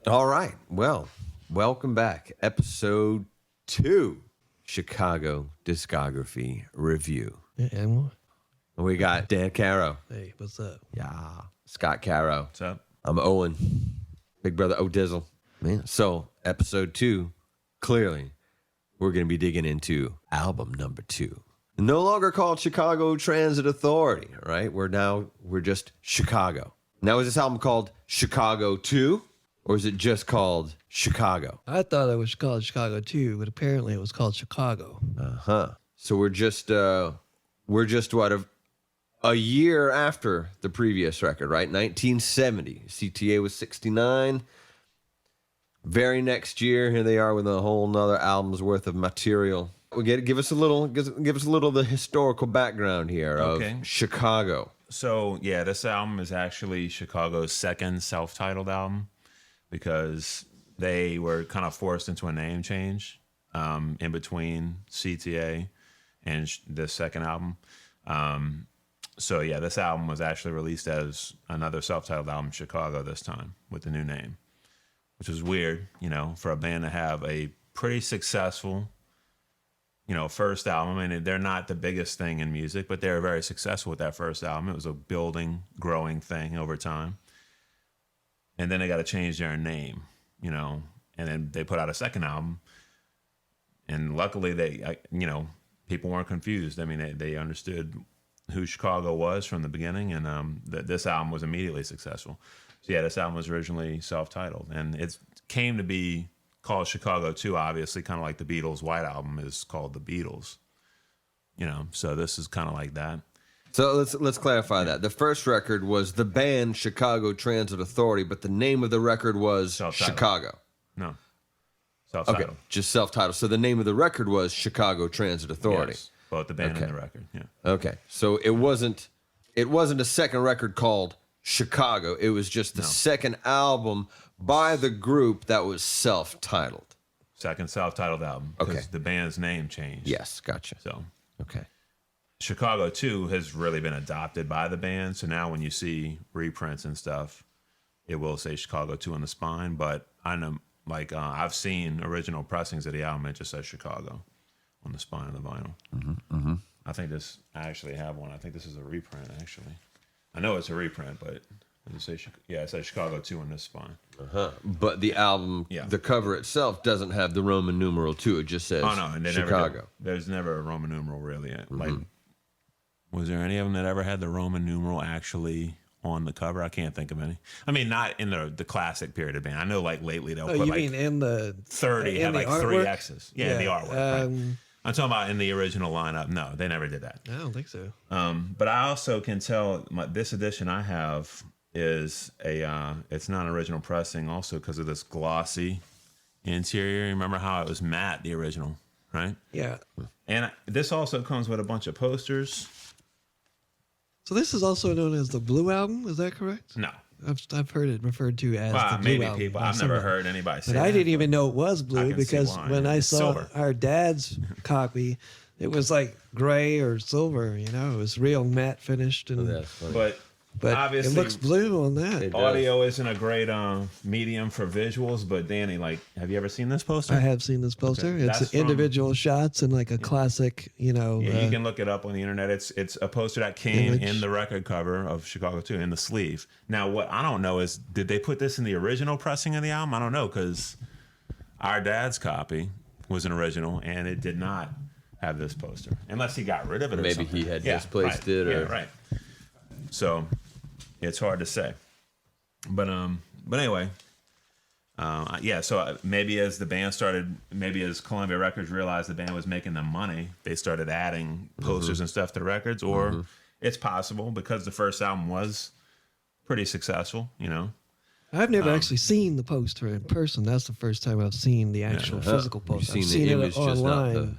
All right. Well, welcome back. Episode 2, Chicago Discography Review. And We got Dan Caro. hey, what's up? Yeah. Scott Caro. What's up? I'm Owen. Big brother O'Dizzle. Man. So, episode 2, clearly, we're going to be digging into album number 2. No longer called Chicago Transit Authority, right? We're just Chicago. Now, is this album called Chicago 2? Or is it just called Chicago? I thought it was called Chicago too, but apparently it was called Chicago. So we're just what a year after the previous record, right? 1970. CTA was 69. Very next year, here they are with a whole nother album's worth of material. Give us a little of the historical background here of Chicago. So, yeah, this album is actually Chicago's second self-titled album because they were kind of forced into a name change in between CTA and this second album. So, yeah, this album was actually released as another self-titled album, Chicago, this time with the new name, which was weird, for a band to have a pretty successful, first album. I mean, they're not the biggest thing in music, but they were very successful with that first album. It was a building, growing thing over time. And then they got to change their name, and then they put out a second album. And luckily, people weren't confused. I mean, they understood who Chicago was from the beginning, and this album was immediately successful. So, yeah, this album was originally self-titled, and it came to be called Chicago 2, obviously, kind of like the Beatles' White Album is called The Beatles. So this is kind of like that. So let's clarify that. The first record was the band Chicago Transit Authority, but the name of the record was Self-titled. Chicago. No. Self-titled. Okay, just self-titled. So the name of the record was Chicago Transit Authority. Yes, both the band and the record, yeah. Okay, so it wasn't a second record called Chicago. It was just the second album by the group that was self-titled. Second self-titled album because the band's name changed. Yes, gotcha. So, okay. Chicago 2 has really been adopted by the band. So now when you see reprints and stuff, it will say Chicago 2 on the spine. But I know, I've seen original pressings of the album. It just says Chicago on the spine of the vinyl. Mm-hmm. I think I actually have one. I think this is a reprint, actually. I know it's a reprint, but it says Chicago 2 on this spine. But the album, the cover itself doesn't have the Roman numeral 2. It just says Chicago. There's never a Roman numeral really. Was there any of them that ever had the Roman numeral actually on the cover? I can't think of any. I mean, not in the classic period of band. I know lately they'll put mean in the 30 have the artwork? 3 X's. Yeah, in the artwork. Right. I'm talking about in the original lineup. No, they never did that. I don't think so. But I also can tell this edition I have is it's not an original pressing also because of this glossy interior. Remember how it was matte, the original, right? Yeah. And this also comes with a bunch of posters. So this is also known as the Blue Album. Is that correct? No. I've heard it referred to as the Blue maybe Album. people. I've never heard anybody say but that. I didn't even know it was blue because when I saw silver. our dad's copy, it was like gray or silver. It was real matte finished, and That's funny. But it obviously looks blue on that. audio isn't a great medium for visuals. But Danny, have you ever seen this poster? I have seen this poster. Okay. It's That's individual shots and like a classic, Yeah, you can look it up on the internet. It's a poster that came in the record cover of Chicago 2 in the sleeve. Now, what I don't know is, did they put this in the original pressing of the album? I don't know, because our dad's copy was an original, and it did not have this poster, unless he got rid of it or Maybe something. he had misplaced it. Or... Yeah, right. So it's hard to say. But anyway, so maybe as the band started, maybe as Columbia Records realized the band was making them money, they started adding posters and stuff to the records, or it's possible because the first album was pretty successful, I've never actually seen the poster in person. That's the first time I've seen the actual physical poster. I've seen it online,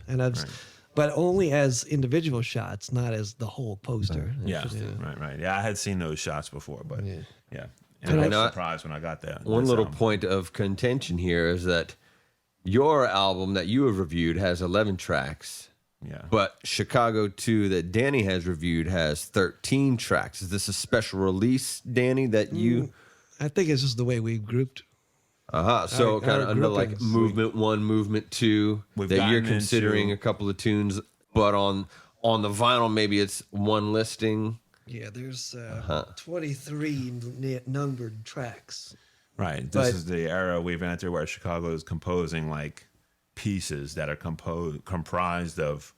but only as individual shots, not as the whole poster. Right. Yeah, I had seen those shots before, but yeah. And I was surprised when I got that. One little point of contention here is that your album that you have reviewed has 11 tracks. Yeah. But Chicago 2 that Danny has reviewed has 13 tracks. Is this a special release, Danny, that you... I think it's just the way we grouped So kind of I under grew up like in- movement 1, movement 2 We've that you're gotten considering into- a couple of tunes, but on the vinyl maybe it's one listing. Yeah, there's 23 numbered tracks. Right. This But- is the era we've entered where Chicago is composing like pieces that are comprised of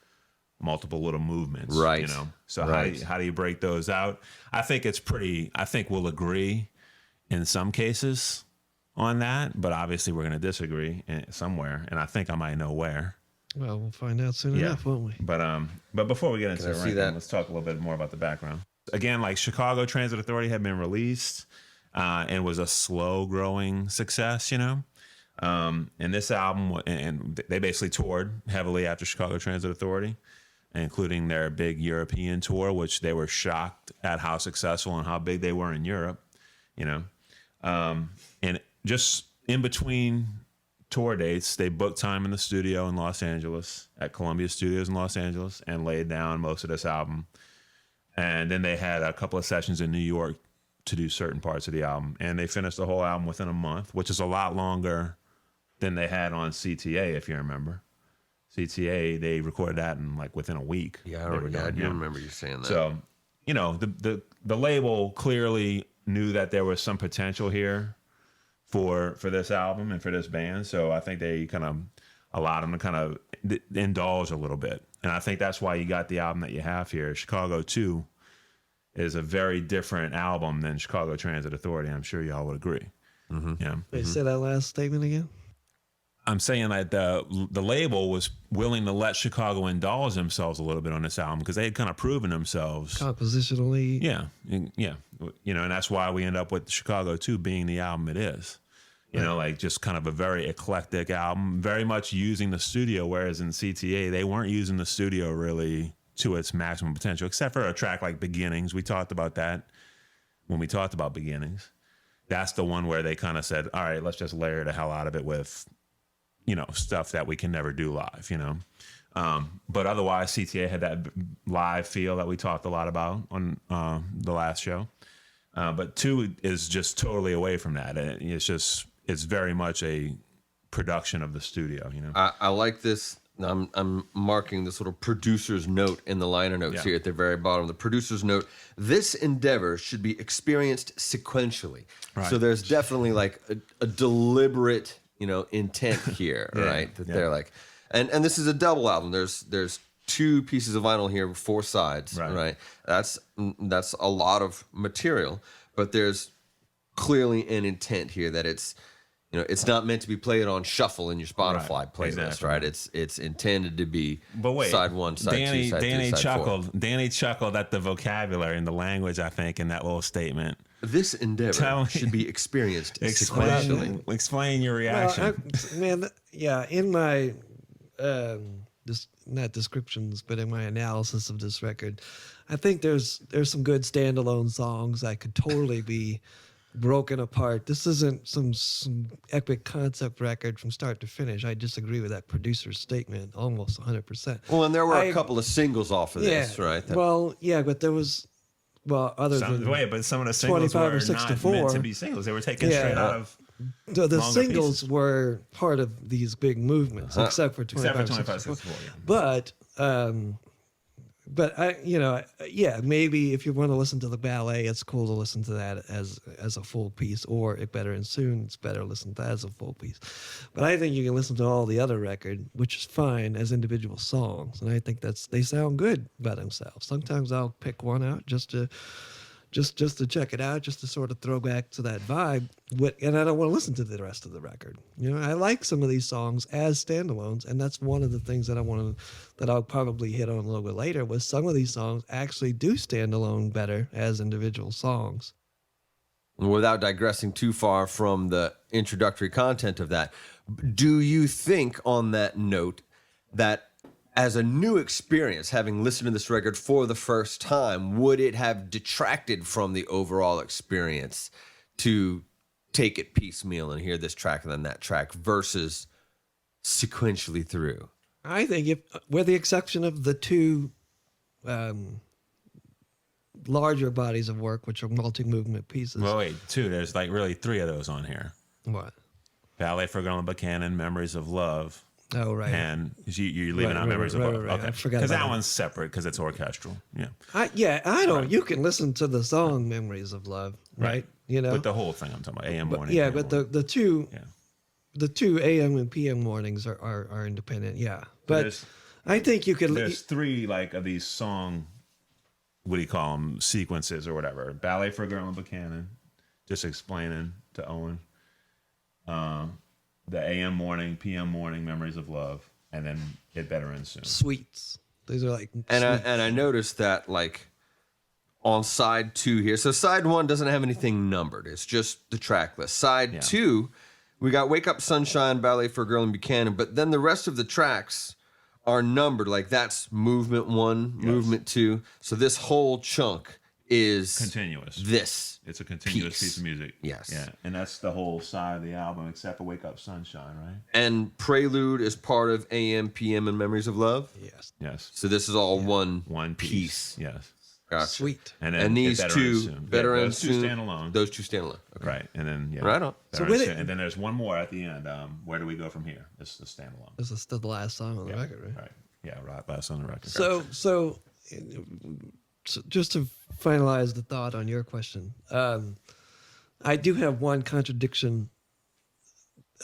multiple little movements. Right. You know. So Right. how do you break those out? I think we'll agree in some cases on that, but obviously we're going to disagree somewhere, and I think I might know where. Well, we'll find out soon enough, won't we? But before we get into I the see ranking, that? let's talk a little bit more about the background. Again, like Chicago Transit Authority had been released and was a slow growing success, you know. And this album, and they basically toured heavily after Chicago Transit Authority, including their big European tour, which they were shocked at how successful and how big they were in Europe, you know. And just in between tour dates, they booked time in the studio in Los Angeles at Columbia Studios in Los Angeles and laid down most of this album. And then they had a couple of sessions in New York to do certain parts of the album. And they finished the whole album within a month, which is a lot longer than they had on CTA, if you remember. CTA, they recorded that in like within a week. Yeah, They were I done, do remember you saying that. So, you know, the label clearly knew that there was some potential here for this album and for this band. So I think they kind of allowed them to kind of indulge a little bit. And I think that's why you got the album that you have here. Chicago 2 is a very different album than Chicago Transit Authority. I'm sure y'all would agree. Mm-hmm. Yeah. Wait, say that last statement again? I'm saying that the label was willing to let Chicago indulge themselves a little bit on this album because they had kind of proven themselves. Compositionally. Yeah. You know, and that's why we end up with Chicago 2 being the album it is. You know, like just kind of a very eclectic album, very much using the studio, whereas in CTA, they weren't using the studio really to its maximum potential, except for a track like Beginnings. We talked about that when we talked about Beginnings. That's the one where they kind of said, all right, let's just layer the hell out of it with, you know, stuff that we can never do live, you know. But otherwise, CTA had that live feel that we talked a lot about on the last show. But 2 is just totally away from that. It's very much a production of the studio, you know. I like this. I'm marking this little producer's note in the liner notes here at the very bottom. The producer's note: this endeavor should be experienced sequentially. Right. So there's definitely like a deliberate, you know, intent here, right? That they're like, and this is a double album. There's 2 pieces of vinyl here, 4 sides, right? That's a lot of material, but there's clearly an intent here that it's, you know, it's not meant to be played on shuffle in your Spotify playlist, exactly. right? It's intended to be But wait, side 1, side 2, side 3, side 4. Danny chuckled at the vocabulary and the language, I think, in that little statement. This endeavor should be experienced sequentially. Explain your reaction. Well, in my not descriptions, but in my analysis of this record, I think there's some good standalone songs that could totally be broken apart. This isn't some epic concept record from start to finish. I disagree with that producer's statement almost 100%. Well, and there were a couple of singles off of this, right? But there was, other than but some of the singles 25 were or not 64. meant to be singles. They were taken straight out of the longer singles pieces. were part of these big movements, except for 25, 64. 64. Yeah. But maybe if you want to listen to the ballet, it's cool to listen to that as a full piece, or It Better and Soon, it's better to listen to that as a full piece. But I think you can listen to all the other record, which is fine as individual songs, and I think they sound good by themselves. Sometimes I'll pick one out just to check it out, just to sort of throw back to that vibe. And I don't want to listen to the rest of the record. You know, I like some of these songs as standalones, and that's one of the things that I'll probably hit on a little bit later. Was some of these songs actually do stand alone better as individual songs. Without digressing too far from the introductory content of that, do you think, on that note, that as a new experience, having listened to this record for the first time, would it have detracted from the overall experience to take it piecemeal and hear this track and then that track versus sequentially through? I think, with the exception of the 2 larger bodies of work, which are multi-movement pieces. Well, wait, 2. There's like really 3 of those on here. What? Ballet for Girl and Buchanan, Memories of Love. Oh, right. And you're leaving out Memories of Love. Right. Okay. I forgot because about that one's separate because it's orchestral. Yeah. I don't. You can listen to the song "Memories of Love," right? You know, But the whole thing I'm talking about, AM morning. Yeah, PM but morning. the two AM and PM mornings are independent. Yeah, but I think you could. There's three like of these song, what do you call them, sequences or whatever. Ballet for a Girl in Buchanan, just explaining to Owen. The AM morning, PM morning, Memories of Love, and then It Better End Soon. Suites. These are like. And I noticed that like on side 2 here. So side 1 doesn't have anything numbered. It's just the track list. Side 2, we got Wake Up Sunshine, Ballet for a Girl in Buchanan, but then the rest of the tracks are numbered. Like that's movement 1, movement 2. So this whole chunk is continuous. It's a continuous piece of music. Yes. Yeah. And that's the whole side of the album except for Wake Up Sunshine, right? And Prelude is part of AM, PM, and Memories of Love. Yes. Yes. So this is all one piece. Yes. Gotcha. Sweet. And these two, Better End those two Soon, stand alone. Those two stand alone. Okay. Right. And then, Right on. So and then there's one more at the end. Where do we go from here? This is the standalone. This is still the last song on the record, right? Right. Yeah, right. Last on the record. So just to finalize the thought on your question, I do have one contradiction.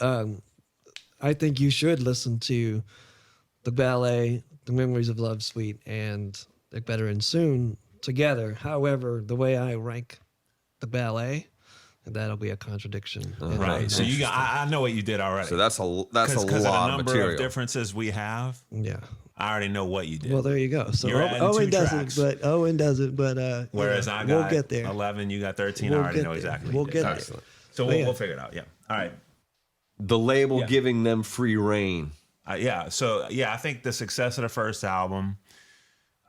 I think you should listen to the ballet, the Memories of Love suite, and It Better End Soon together. However, the way I rank the ballet, that'll be a contradiction. Right. So you got, I know what you did already. So that's a lot of the of number material. of differences we have. Yeah. I already know what you did. Well, there you go. So You're adding Owen two doesn't, tracks. but Whereas I got we'll get there. 11, you got 13. We'll I already get know there. exactly. We'll what you get did. there. So But we'll figure it out. Yeah. All right. The label Yeah. giving them free reign. So I think the success of the first album,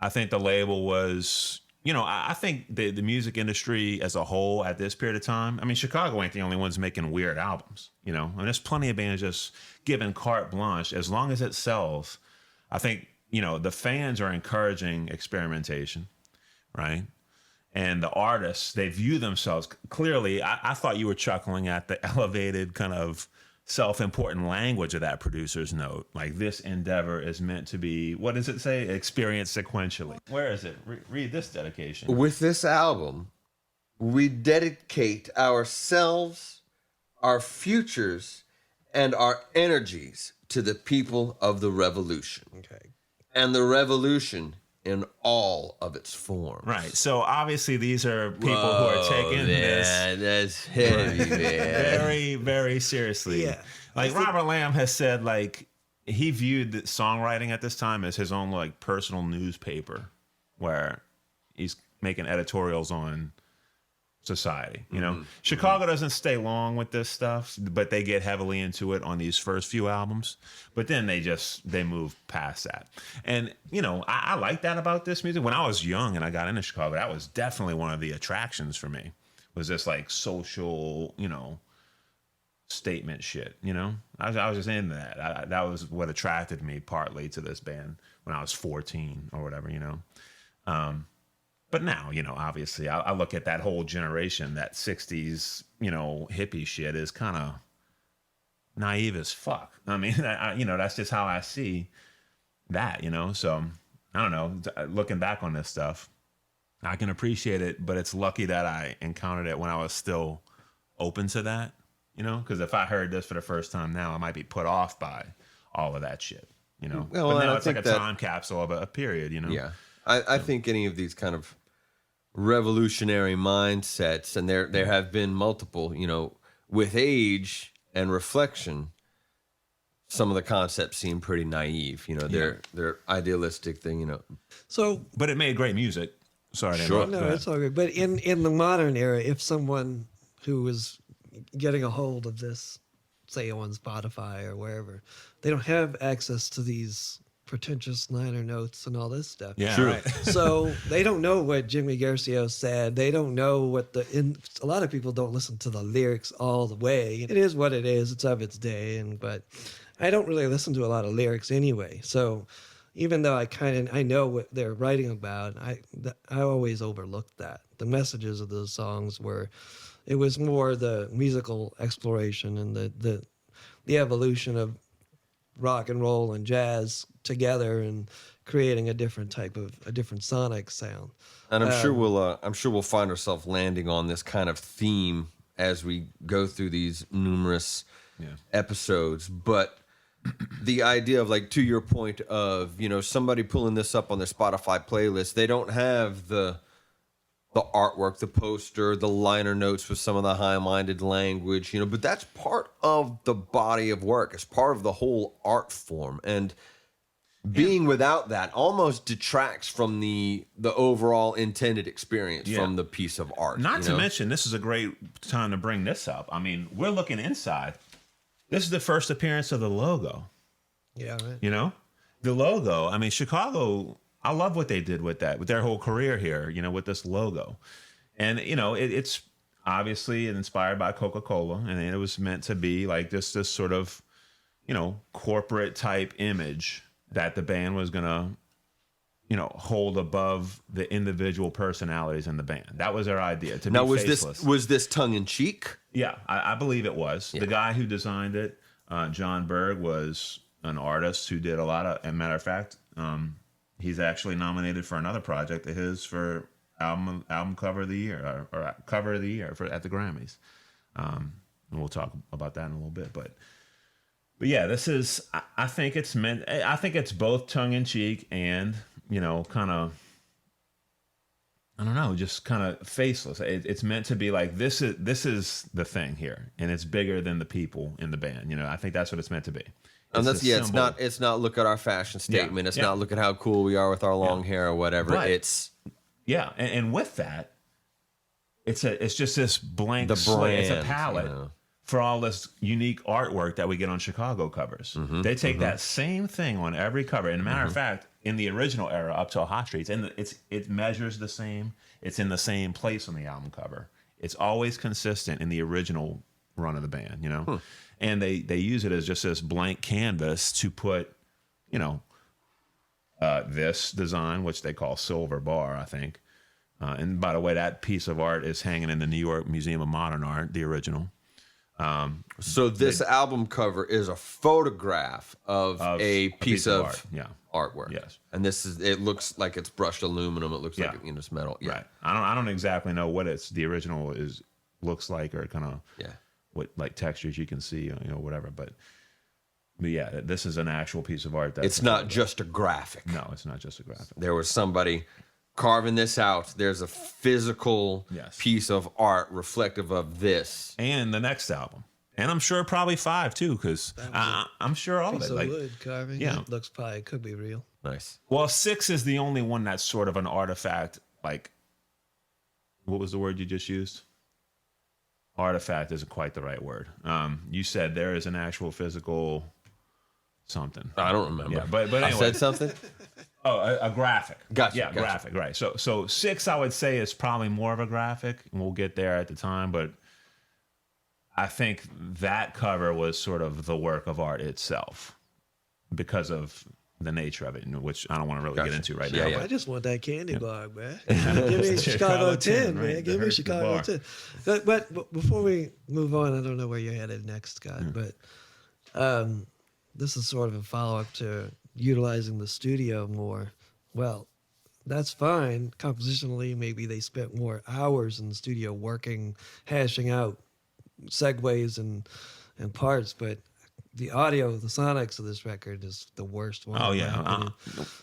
I think the label was, I think the music industry as a whole at this period of time, I mean, Chicago ain't the only ones making weird albums, I mean, there's plenty of bands just giving carte blanche as long as it sells. I think, the fans are encouraging experimentation, right? And the artists, they view themselves clearly. I thought you were chuckling at the elevated kind of self-important language of that producer's note. Like, this endeavor is meant to be, what does it say? Experienced sequentially. Where is it? Read this dedication. With this album, we dedicate ourselves, our futures, and our energies to the people of the revolution. Okay. And the revolution in all of its forms. Right. So obviously these are people who are taking this that's heavy, man. very, very seriously. Yeah. Like Robert Lamb has said, like, he viewed the songwriting at this time as his own like personal newspaper where he's making editorials on society. Chicago doesn't stay long with this stuff, but they get heavily into it on these first few albums. But then they move past that. And I like that about this music. When I was young and I got into Chicago, that was definitely one of the attractions for me. Was this like social, statement shit. I was just into that. That was what attracted me partly to this band when I was 14 or whatever. But now, obviously, I look at that whole generation, that 60s, hippie shit is kind of naive as fuck. I mean, that's just how I see that, So, I don't know. Looking back on this stuff, I can appreciate it, but it's lucky that I encountered it when I was still open to that, Because if I heard this for the first time now, I might be put off by all of that shit, Well, but now I it's like think a that- time capsule of a period, Yeah. I think any of these kind of revolutionary mindsets, and there have been multiple, with age and reflection, some of the concepts seem pretty naive. They're idealistic thing, So, But it made great music. Sorry to Sure. interrupt. Go no, ahead. it's all good. But in the modern era, if someone who is getting a hold of this, say on Spotify or wherever, they don't have access to these pretentious liner notes and all this stuff. Yeah, Sure. right. So they don't know what Jimmy Garcia said. They don't know what a lot of people don't listen to the lyrics all the way. It is what it is. It's of its day. But I don't really listen to a lot of lyrics anyway. So even though I know what they're writing about, I always overlooked that. The messages of those songs it was more the musical exploration and the the evolution of rock and roll and jazz together and creating a different sonic sound. And I'm sure we'll find ourselves landing on this kind of theme as we go through these numerous episodes. But the idea of, like, to your point of, somebody pulling this up on their Spotify playlist, they don't have the artwork, the poster, the liner notes with some of the high-minded language, but that's part of the body of work. It's part of the whole art form. And being without that almost detracts from the overall intended experience from the piece of art. Not to mention, this is a great time to bring this up. I mean, we're looking inside. This is the first appearance of the logo. Yeah, right. The logo. I mean, Chicago, I love what they did with that, with their whole career here, with this logo. And, it's obviously inspired by Coca-Cola, and it was meant to be like this sort of, corporate type image that the band was going to, hold above the individual personalities in the band. That was their idea, to be faceless. Was this tongue in cheek? Yeah, I believe it was. Yeah. The guy who designed it, John Berg, was an artist who did a lot of, as a matter of fact, he's actually nominated for another project of his for album cover of the year or cover of the year at the Grammys. And we'll talk about that in a little bit, but yeah, this is, I think it's both tongue in cheek and, kind of, I don't know, just kind of faceless. It's meant to be like, this is the thing here, and it's bigger than the people in the band. I think that's what it's meant to be. And it's not look at our fashion statement. It's not look at how cool we are with our long hair or whatever. But, and with that, it's just this blank slate. It's a palette for all this unique artwork that we get on Chicago covers. Mm-hmm, they take that same thing on every cover. And a matter of fact, in the original era, up till Hot Streets, and it measures the same. It's in the same place on the album cover. It's always consistent in the original run of the band, And they use it as just this blank canvas to put, this design, which they call Silver Bar, I think. And by the way, that piece of art is hanging in the New York Museum of Modern Art, the original. So this album cover is a photograph of a piece of art. Artwork. Yes. And it looks like it's brushed aluminum. It looks like it's metal. Yeah. Right. I don't exactly know what the original looks like, or kind of what like textures you can see, whatever. But yeah, this is an actual piece of art. It's not just a graphic. No, it's not just a graphic. There was somebody carving this out. There's a physical piece of art reflective of this. And the next album. And I'm sure probably 5 too, because I'm sure all of it. Like wood carving. Yeah. Could be real. Nice. Well, 6 is the only one that's sort of an artifact. Like, what was the word you just used? Artifact isn't quite the right word. You said there is an actual physical something. I don't remember. Yeah, but anyway. I said something? Oh, a graphic. Gotcha. Yeah, gotcha. Graphic, right. So 6, I would say, is probably more of a graphic, and we'll get there at the time, but I think that cover was sort of the work of art itself because of the nature of it, which I don't want to really get into right now. Yeah. I just want that candy bar, man. Give me Chicago 10, man. Right? Give me Chicago 10. But before we move on, I don't know where you're headed next, Scott, but this is sort of a follow-up to utilizing the studio more. Well, that's fine. Compositionally, maybe they spent more hours in the studio working, hashing out segues and parts, but the audio, the sonics of this record is the worst one. Oh, yeah.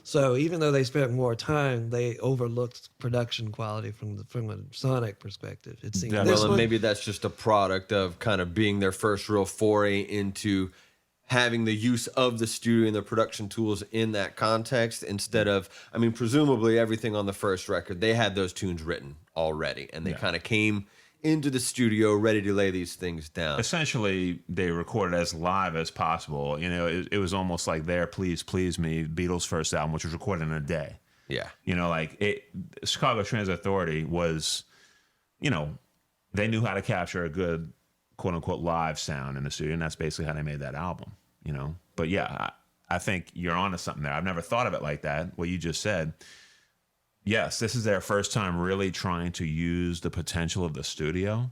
So even though they spent more time, they overlooked production quality from a sonic perspective. It seems. Well, and maybe that's just a product of kind of being their first real foray into having the use of the studio and the production tools in that context instead of, I mean, presumably everything on the first record, they had those tunes written already, and they kind of came into the studio ready to lay these things down. Essentially, they recorded as live as possible. It was almost like their Please Please Me, Beatles' first album, which was recorded in a day. Yeah. Chicago Transit Authority was, they knew how to capture a good quote unquote live sound in the studio, and that's basically how they made that album, But yeah, I think you're onto something there. I've never thought of it like that, what you just said. Yes, this is their first time really trying to use the potential of the studio.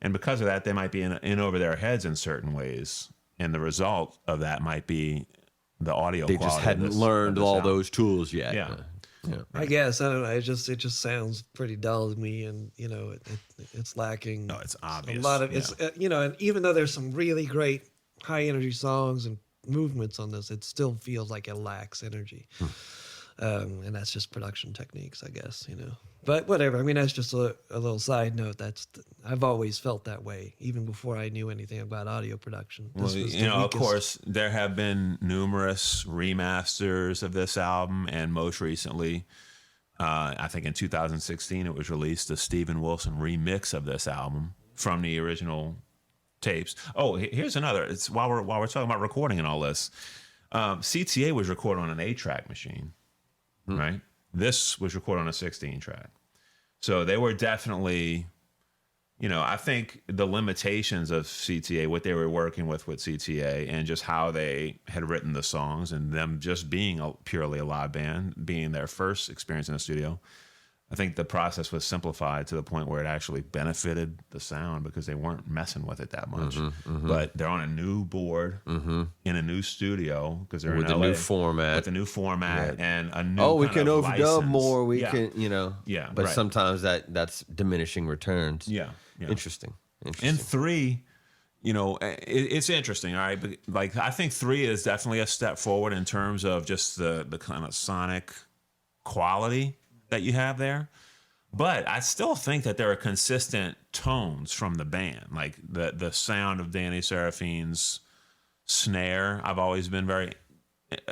And because of that, they might be in over their heads in certain ways, and the result of that might be the audio. They just hadn't learned all those tools yet. Yeah. Yeah. I guess I don't know. It just sounds pretty dull to me, and it's lacking. No, it's obvious. A lot of it's and even though there's some really great high energy songs and movements on this, it still feels like it lacks energy. And that's just production techniques, I guess. But whatever. I mean, that's just a little side note. I've always felt that way, even before I knew anything about audio production. Well, of course, there have been numerous remasters of this album, and most recently, I think in 2016, it was released a Steven Wilson remix of this album from the original tapes. Oh, here's another. It's while we're talking about recording and all this. CTA was recorded on an 8-track machine, right? This was recorded on a 16-track. So they were definitely, I think the limitations of CTA, what they were working with CTA, and just how they had written the songs, and them just being purely a live band, being their first experience in the studio, I think the process was simplified to the point where it actually benefited the sound because they weren't messing with it that much. But they're on a new board in a new studio because they're with in a LA, new format. with a new format and a new. Oh, we kind can of overdub license. more. We Yeah. can, Yeah, But right. sometimes that's diminishing returns. Yeah. Interesting. And 3, it's interesting. All right, but like I think 3 is definitely a step forward in terms of just the kind of sonic quality that you have there. But I still think that there are consistent tones from the band, like the sound of Danny Seraphine's snare. I've always been very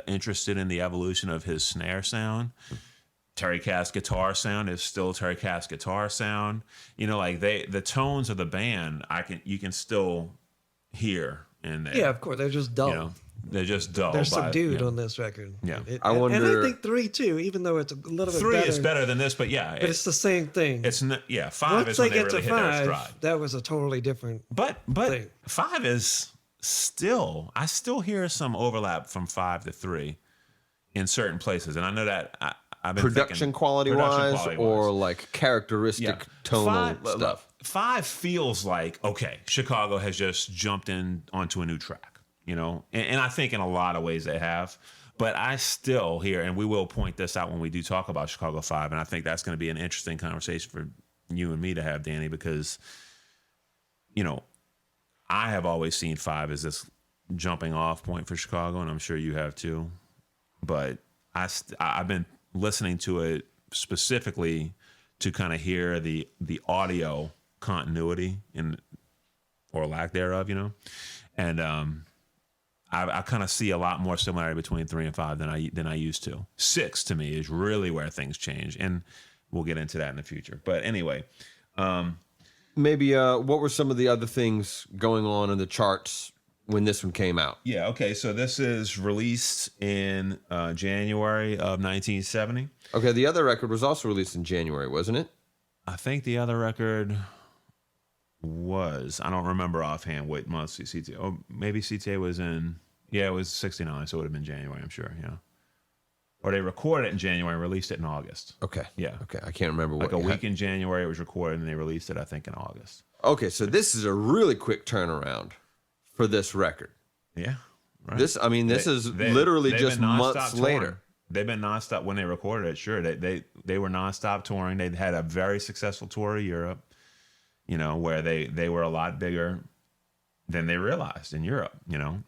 interested in the evolution of his snare sound. Terry Kath's guitar sound is still Terry Kath's guitar sound. Like the tones of the band, you can still hear in there. Yeah, of course, they're just dull. They're just dull. They're subdued on this record. Yeah. I wonder. And I think 3 too, even though it's a little bit 3 better. is better than this, but yeah, But it's the same thing. it's 5 Once is they when they get really to hit their 5, stride. that was a totally different. But thing. 5 is still, I still hear some overlap from 5 to 3 in certain places, and I know that I've been Production thinking, quality wise, or like characteristic tonal stuff. 5 feels like, okay, Chicago has just jumped in onto a new track, and I think in a lot of ways they have. But I still hear, and we will point this out when we do talk about Chicago 5, and I think that's going to be an interesting conversation for you and me to have, Danny, because, I have always seen 5 as this jumping off point for Chicago, and I'm sure you have too. But I've been listening to it specifically to kind of hear the audio continuity or lack thereof, and I kind of see a lot more similarity between 3 and 5 than I used to. 6 to me is really where things change, and we'll get into that in the future. But anyway, maybe what were some of the other things going on in the charts when this one came out? Yeah, okay, so this is released in January of 1970. Okay, the other record was also released in January, wasn't it? I think the other record was, I don't remember offhand what month CTA, oh, maybe CTA was in, it was 69, so it would have been January, I'm sure, yeah. Or they recorded it in January and released it in August. Okay. Yeah. Okay, I can't remember what. Like a week in January it was recorded, and they released it, I think, in August. Okay, so this is a really quick turnaround for this record. Yeah. Right. This is literally just months touring. later. They've been nonstop when they recorded it. Sure, they were nonstop touring. They had a very successful tour of Europe, where they were a lot bigger than they realized in Europe,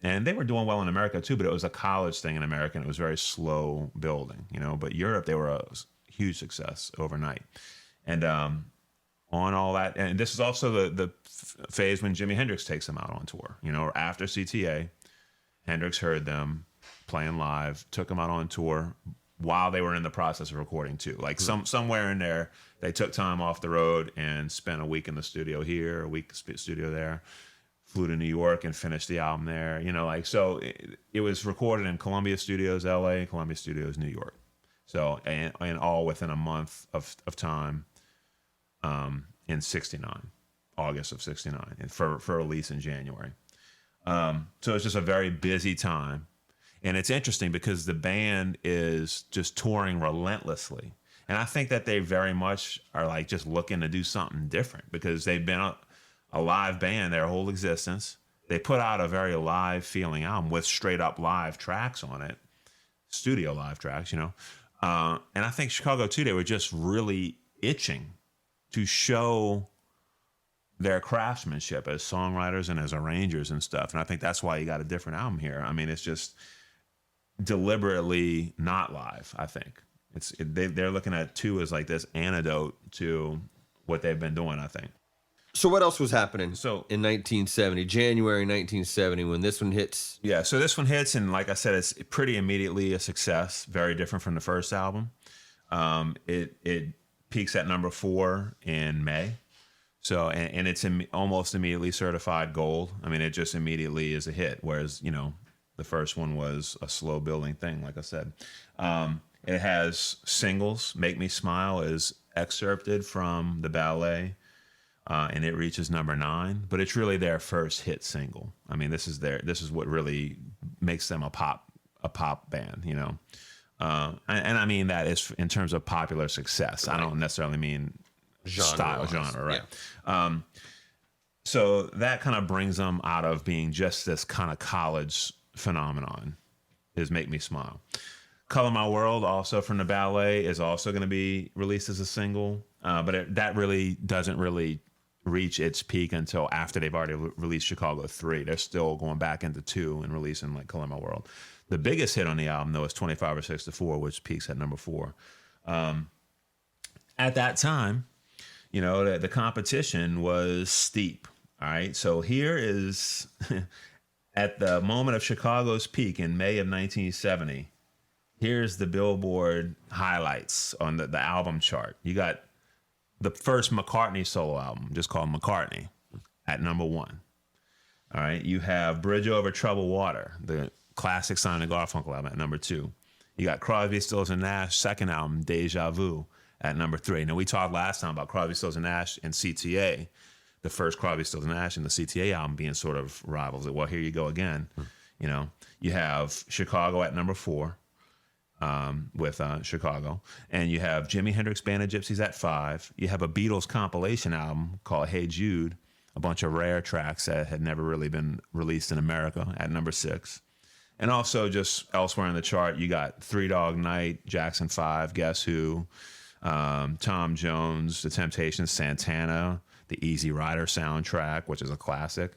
and they were doing well in America too. But it was a college thing in America, and it was very slow building, But Europe, they were a huge success overnight, and on all that. And this is also the phase when Jimi Hendrix takes them out on tour, after CTA. Hendrix heard them playing live, took them out on tour while they were in the process of recording too. Like somewhere in there, they took time off the road and spent a week in the studio here, a week studio there, flew to New York and finished the album there. So it was recorded in Columbia Studios, LA, Columbia Studios, New York. So, and all within a month of time in 69, August of 69, and for release in January. So it's just a very busy time. And it's interesting because the band is just touring relentlessly. And I think that they very much are like just looking to do something different because they've been a live band their whole existence. they put out a very live feeling album with straight up live tracks on it, studio live tracks, and I think Chicago too, they were just really itching to show their craftsmanship as songwriters and as arrangers and stuff. And I think that's why you got a different album here. I mean, it's just deliberately not live. I think they're looking at 2 as like this antidote to what they've been doing, I think. So what else was happening in 1970, January 1970, when this one hits? Yeah, so this one hits, and like I said, it's pretty immediately a success, very different from the first album. It peaks at number 4 in May. So, and it's almost immediately certified gold. I mean, it just immediately is a hit, whereas, the first one was a slow building thing, like I said. It has singles. Make Me Smile is excerpted from the ballet. And it reaches number 9, but it's really their first hit single. I mean, this is what really makes them a pop band, and I mean that is in terms of popular success. Right. I don't necessarily mean genre, right? Yeah. So that kind of brings them out of being just this kind of college phenomenon, is Make Me Smile. Color My World, also from the ballet, is also going to be released as a single, but that really doesn't really reach its peak until after they've already released Chicago 3. They're still going back into 2 and releasing like Color My World. The biggest hit on the album, though, is 25 or 6 to 4, which peaks at number 4. At that time, the competition was steep. All right. So here is at the moment of Chicago's peak in May of 1970. Here's the Billboard highlights on the album chart. You got the first McCartney solo album, just called McCartney, at number 1. All right. You have Bridge Over Troubled Water, the classic Simon & Garfunkel album, at number 2. You got Crosby, Stills & Nash second album, Deja Vu, at number 3. Now, we talked last time about Crosby, Stills & Nash and CTA, the first Crosby, Stills & Nash and the CTA album being sort of rivals. Well, here you go again. You have Chicago at number 4. With Chicago, and you have Jimi Hendrix Band of Gypsies at 5. You have a Beatles compilation album called Hey Jude, a bunch of rare tracks that had never really been released in America, at number 6. And also just elsewhere in the chart, you got Three Dog Night, Jackson 5, Guess Who, Tom Jones, The Temptations, Santana, the Easy Rider soundtrack, which is a classic,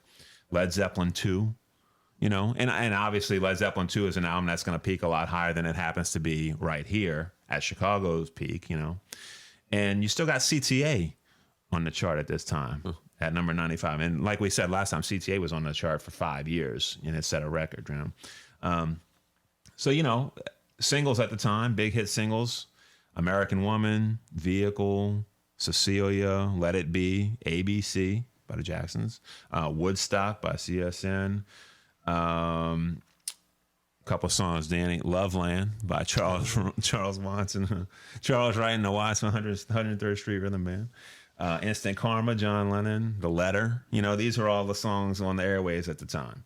Led Zeppelin 2. And obviously Led Zeppelin 2 is an album that's going to peak a lot higher than it happens to be right here at Chicago's peak, And you still got CTA on the chart at this time at number 95. And like we said last time, CTA was on the chart for 5 years and it set a record, So, singles at the time, big hit singles, American Woman, Vehicle, Cecilia, Let It Be, ABC by the Jacksons, Woodstock by CSN, couple songs, Danny, Loveland by Charles Watson, Charles Wright and the Watts 103rd Street Rhythm Band, Instant Karma, John Lennon, The Letter. These are all the songs on the airwaves at the time.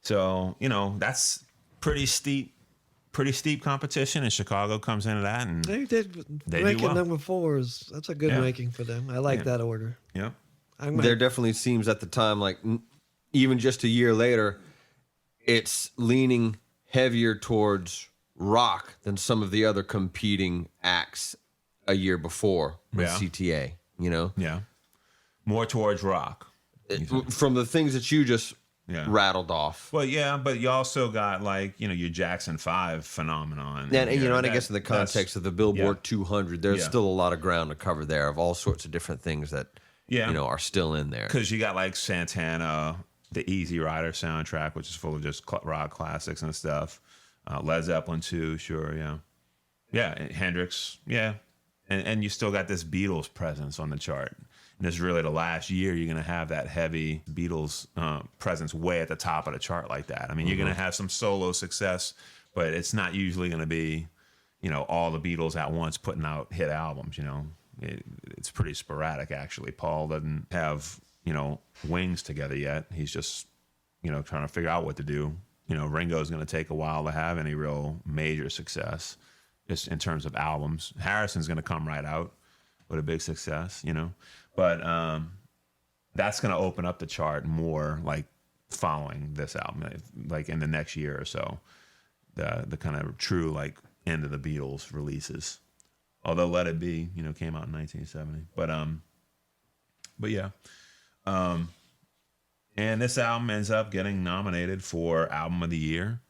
So, that's pretty steep competition, and Chicago comes into that, and they ranking well. Number 4 that's a good ranking for them. I like that order. Yeah, there definitely seems at the time, like even just a year later, it's leaning heavier towards rock than some of the other competing acts a year before with CTA. Yeah, more towards rock from the things that you just rattled off. Well, yeah, but you also got your Jackson 5 phenomenon. And I guess in the context of the Billboard 200, there's still a lot of ground to cover there of all sorts of different things that are still in there. Because you got Santana, the Easy Rider soundtrack, which is full of just rock classics and stuff. Led Zeppelin 2, sure, yeah. Yeah, Hendrix, yeah. And you still got this Beatles presence on the chart. And this is really the last year you're going to have that heavy Beatles presence way at the top of the chart like that. I mean, you're going to have some solo success, but it's not usually going to be, all the Beatles at once putting out hit albums, It's pretty sporadic, actually. Paul doesn't have, wings together yet. He's just, trying to figure out what to do. Ringo's going to take a while to have any real major success just in terms of albums. Harrison's going to come right out with a big success, But that's going to open up the chart more like following this album, like in the next year or so, the kind of true like end of the Beatles releases. Although Let It Be, came out in 1970, but yeah. And this album ends up getting nominated for Album of the Year,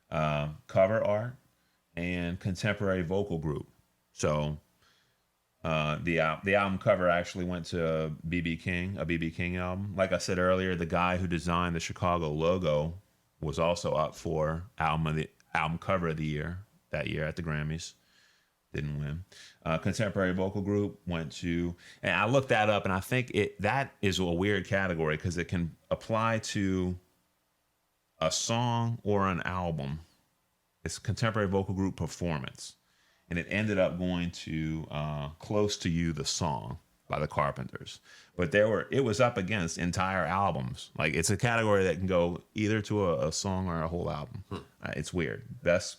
Cover Art, and Contemporary Vocal Group. So the album cover actually went to B.B. King, a B.B. King album. Like I said earlier, the guy who designed the Chicago logo was also up for album cover of the year that year at the Grammys. Didn't win. Contemporary Vocal Group went to, and I looked that up, and I think that is a weird category because it can apply to a song or an album. It's Contemporary Vocal Group Performance, and it ended up going to Close to You, the song by the Carpenters. But it was up against entire albums. Like, it's a category that can go either to a song or a whole album. It's weird. Best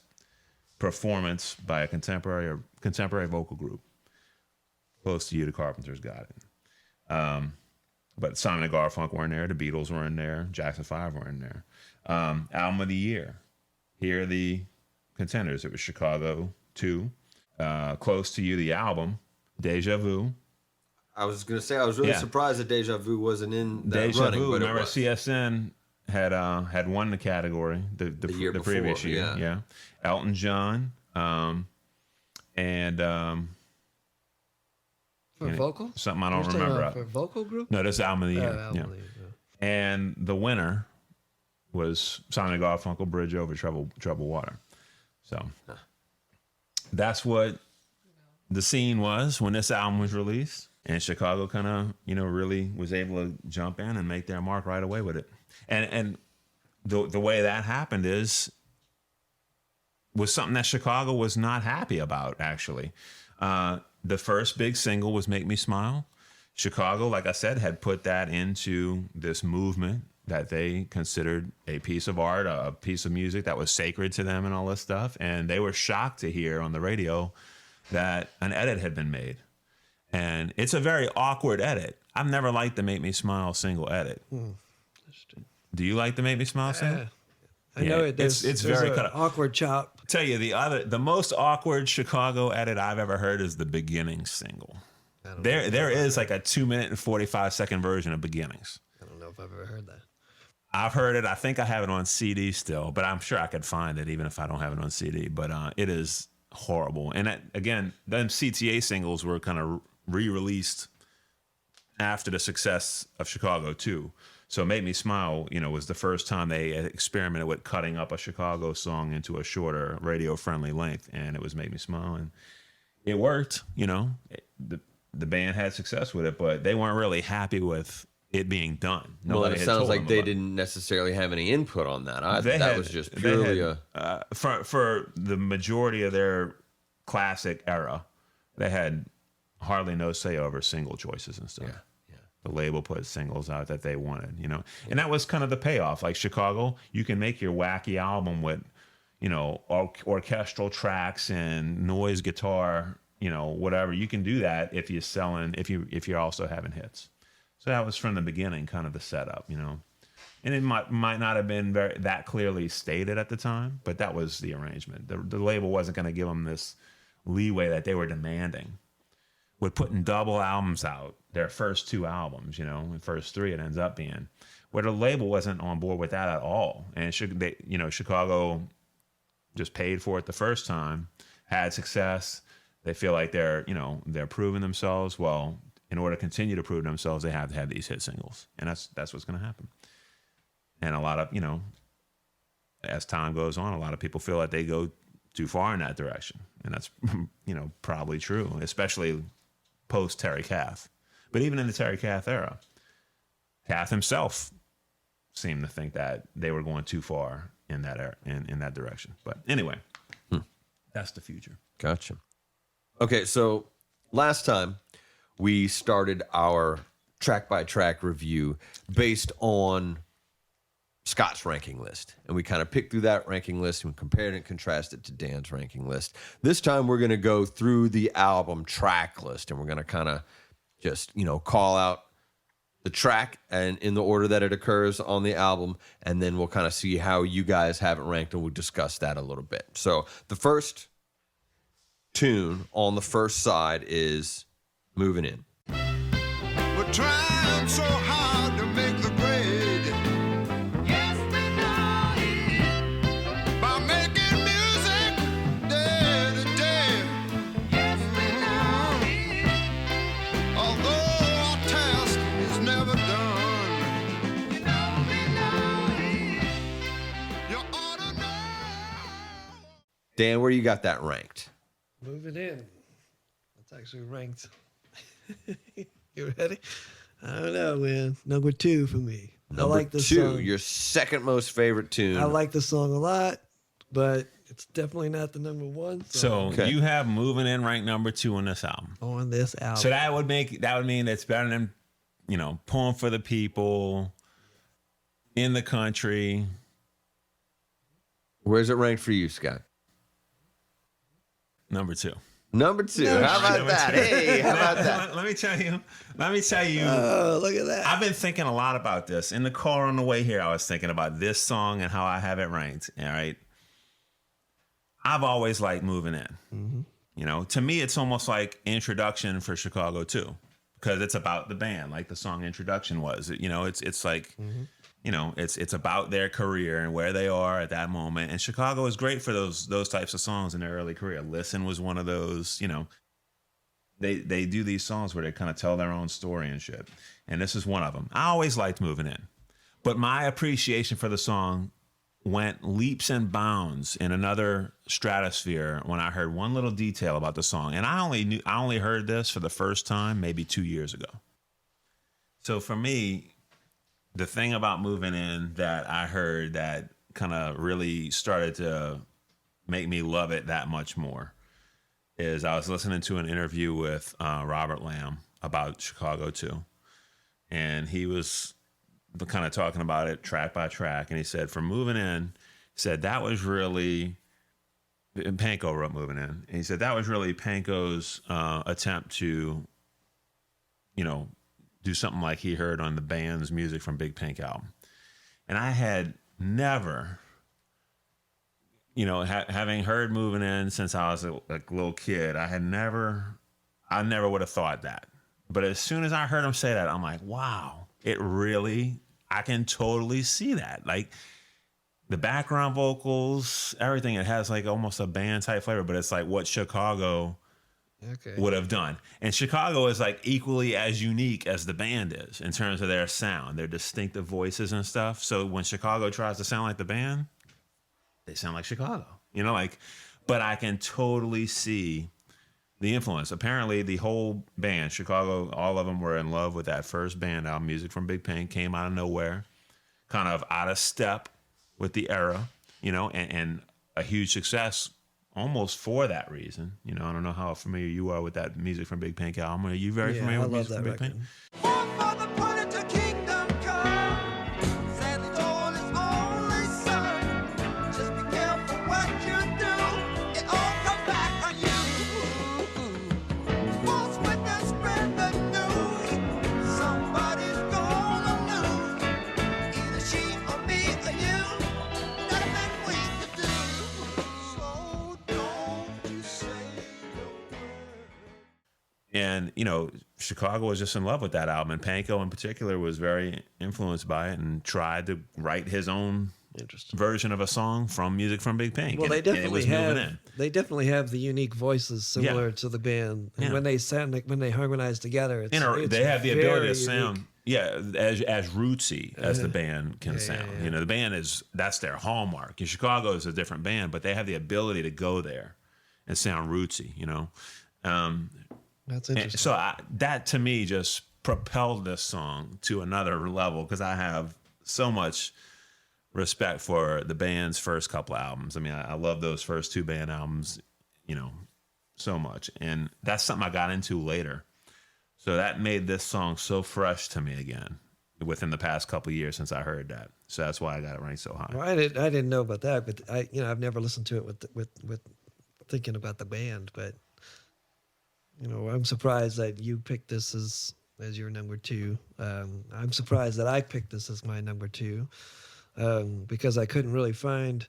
performance by a contemporary vocal group. Close to You, the Carpenters got it. But Simon and Garfunkel were in there. The Beatles were in there. Jackson 5 were in there. Album of the Year. Here are the contenders. It was Chicago 2. Close to You, the album. Deja Vu. I was going to say, I was really surprised that Deja Vu wasn't in that Deja running. Vu, But remember CSN had won the category the year before, previous year. Yeah. Elton John, and for vocal? Something I don't remember. For vocal group? No, this album of the year. Album of the year. And the winner was Simon and Garfunkel, Bridge Over Troubled Water. So that's what the scene was when this album was released. And Chicago kind of, really was able to jump in and make their mark right away with it. And the way that happened was something that Chicago was not happy about, actually. The first big single was Make Me Smile. Chicago, like I said, had put that into this movement that they considered a piece of art, a piece of music that was sacred to them and all this stuff. And they were shocked to hear on the radio that an edit had been made. And it's a very awkward edit. I've never liked the Make Me Smile single edit. Do you like the Make Me Smile single? I know it. It's very kind of awkward chop. Tell you the most awkward Chicago edit I've ever heard is the Beginnings single. There is like a 2-minute and 45-second version of Beginnings. I don't know if I've ever heard that. I've heard it. I think I have it on CD still, but I'm sure I could find it even if I don't have it on CD. But it is horrible. And again, them CTA singles were kind of re-released after the success of Chicago 2. So Make Me Smile, was the first time they experimented with cutting up a Chicago song into a shorter radio-friendly length, and it was Make Me Smile, and it worked. The band had success with it, but they weren't really happy with it being done. It sounds like they didn't necessarily have any input on that. That was just purely for the majority of their classic era, they had hardly no say over single choices and stuff. Yeah. The label put singles out that they wanted, and that was kind of the payoff. Like Chicago, you can make your wacky album with, orchestral tracks and noise guitar, whatever. You can do that if you're also having hits. So that was from the beginning, kind of the setup, and it might not have been that clearly stated at the time, but that was the arrangement. The label wasn't going to give them this leeway that they were demanding. With putting double albums out, their first 2 albums, the first 3 it ends up being, where the label wasn't on board with that at all. And Chicago just paid for it the first time, had success. They feel like they're proving themselves. Well, in order to continue to prove themselves, they have to have these hit singles, and that's what's going to happen. And a lot of as time goes on, a lot of people feel that they go too far in that direction, and that's probably true, especially post Terry Kath. But even in the Terry Kath era, Kath himself seemed to think that they were going too far in that era, in that direction. But anyway, that's the future. Gotcha. Okay, so last time we started our track-by-track review based on Scott's ranking list. And we kind of picked through that ranking list and compared and contrasted it to Dan's ranking list. This time we're going to go through the album track list, and we're going to kind of just, call out, the track and in the order that it occurs on the album, and then we'll kind of see how you guys have it ranked, and we'll discuss that a little bit. So the first tune on the first side is Moving In. We're trying so hard to make the grade. Yes, we know it. By making music day to day. Yes, we know it. Although our task is never done. You know we know it. You ought to know. Dan, where you got that ranked? Moving In. That's actually ranked. You ready? I don't know, man. Number 2 for me. I like the song. Your second most favorite tune. I like the song a lot, but it's definitely not the number 1 song. So you have Moving In ranked number 2 on this album. On this album. So that would mean it's better than, Pulling for the People, In the Country. Where's it ranked for you, Scott? Number 2. Number 2. How about that? Hey, how about that? Let me tell you. Oh, look at that. I've been thinking a lot about this. In the car on the way here, I was thinking about this song and how I have it ranked. All right. I've always liked Moving In. Mm-hmm. To me, it's almost like introduction for Chicago too, because it's about the band, like the song Introduction was. It's like, it's about their career and where they are at that moment. And Chicago is great for those types of songs in their early career. Listen was one of those. They do these songs where they kind of tell their own story and shit. And this is one of them. I always liked Moving In, but my appreciation for the song went leaps and bounds in another stratosphere when I heard one little detail about the song. And I only heard this for the first time maybe 2 years ago. So for me, the thing about Moving In that I heard that kind of really started to make me love it that much more is I was listening to an interview with Robert Lamb about Chicago too. And he was kind of talking about it track by track. And he said, for Moving In, he said that was really, Panko wrote Moving In. And he said that was really Panko's attempt to, do something like he heard on the band's Music from Big Pink album. And I had never, having heard Moving In since I was a little kid, I never would have thought that. But as soon as I heard him say that, I'm like, wow, I can totally see that. Like the background vocals, everything, it has like almost a band type flavor, but it's like what Chicago would have done. And Chicago is like equally as unique as the band is in terms of their sound, their distinctive voices and stuff. So when Chicago tries to sound like the band, they sound like Chicago, but I can totally see the influence. Apparently the whole band, Chicago, all of them were in love with that first band album, Music from Big Pink, came out of nowhere, kind of out of step with the era, and a huge success almost for that reason. I don't know how familiar you are with that Music from Big Pink album. Are you very familiar with Music from Big Pink? And, Chicago was just in love with that album. And Panko in particular was very influenced by it and tried to write his own version of a song from Music from Big Pink. Well, they definitely have the unique voices similar to the band. And when they harmonize together, it's they have the ability to sound as rootsy as the band can sound. Yeah. The band that's their hallmark. Chicago is a different band, but they have the ability to go there and sound rootsy, That's interesting. So that to me just propelled this song to another level because I have so much respect for the band's first couple albums. I mean, I love those first 2 band albums, so much. And that's something I got into later. So that made this song so fresh to me again within the past couple of years since I heard that. So that's why I got it ranked so high. Well, I didn't know about that, but I've never listened to it with thinking about the band, but I'm surprised that you picked this as as your number 2. I'm surprised that I picked this as my number 2 because I couldn't really find